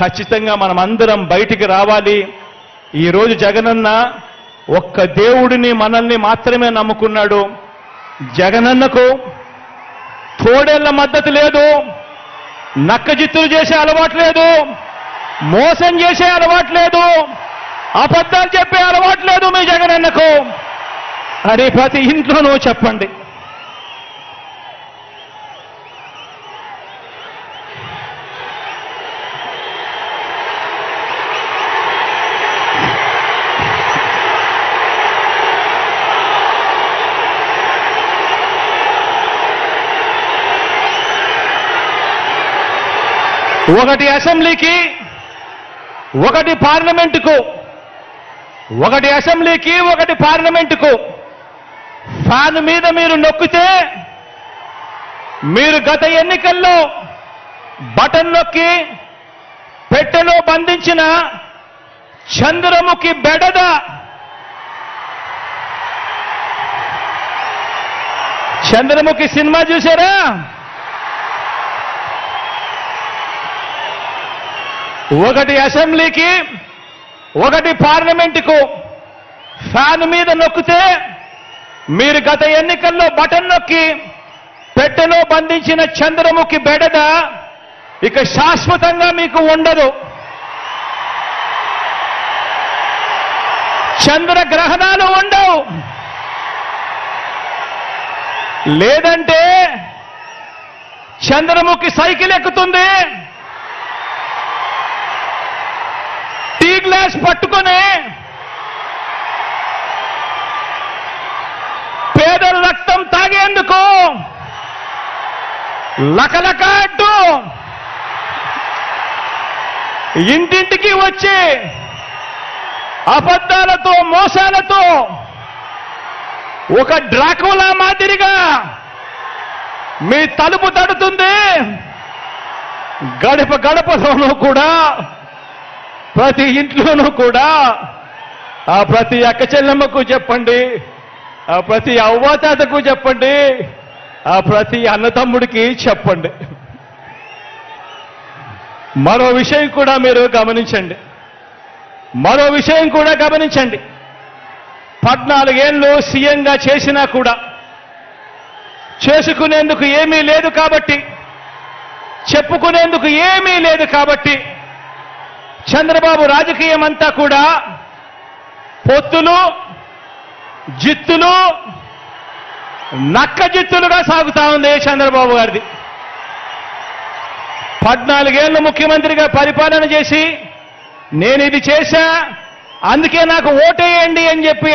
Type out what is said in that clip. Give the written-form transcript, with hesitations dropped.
ఖచ్చితంగా మనమందరం బయటికి రావాలి. ఈరోజు జగనన్న ఒక్క దేవుడిని మనల్ని మాత్రమే నమ్ముకున్నాడు. జగనన్నకు తోడేళ్ల మద్దతు లేదు, నక్కజిత్తులు చేసే అలవాటు లేదు, మోసం చేసే అలవాటు లేదు, అబద్ధాలు చెప్పే అలవాటు లేదు మీ జగనన్నకు అని ప్రతి ఇంట్లోనూ చెప్పండి. ఒకటి అసెంబ్లీకి, ఒకటి పార్లమెంటుకు, ఒకటి అసెంబ్లీకి, ఒకటి పార్లమెంటుకు ఫ్యాన్ మీద మీరు నొక్కితే మీరు గత ఎన్నికల్లో బటన్ నొక్కి పెట్టెలో బంధించిన చంద్రముఖి బెడద చంద్రముఖి సినిమా చూసారా? ఒకటి అసెంబ్లీకి, ఒకటి పార్లమెంటుకు ఫ్యాన్ మీద నొక్కితే మీరు గత ఎన్నికల్లో బటన్ నొక్కి పెట్టెలో బంధించిన చంద్రముఖి బెడద ఇక శాశ్వతంగా మీకు ఉండదు. చంద్రగ్రహణాలు ఉండవు. లేదంటే చంద్రముఖి సైకిల్ ఎక్కుతుంది, టీ గ్లాస్ పట్టుకొని పేదల రక్తం తాగేందుకు లకలక అంటూ ఇంటింటికి వచ్చి అబద్ధాలతో మోసాలతో ఒక డ్రాకులా మాదిరిగా మీ తలుపు తడుతుంది. గడప గడపలోనూ కూడా, ప్రతి ఇంట్లోనూ కూడా ఆ ప్రతి అక్క చెల్లెమ్మకు చెప్పండి, ఆ ప్రతి అవ్వాతాతకు చెప్పండి, ఆ ప్రతి అన్నతమ్ముడికి చెప్పండి. మరో విషయం కూడా మీరు గమనించండి. 14 ఏళ్ళు సీఎంగా చేసినా కూడా చేసుకునేందుకు ఏమీ లేదు కాబట్టి, చెప్పుకునేందుకు ఏమీ లేదు కాబట్టి చంద్రబాబు రాజకీయం అంతా కూడా పొత్తులు, జిత్తులు, నక్క జిత్తులుగా సాగుతా ఉంది చంద్రబాబు గారిది. 14 ఏళ్ళు ముఖ్యమంత్రిగా పరిపాలన చేసి నేను ఇది చేశా, అందుకే నాకు ఓటేయండి అని చెప్పి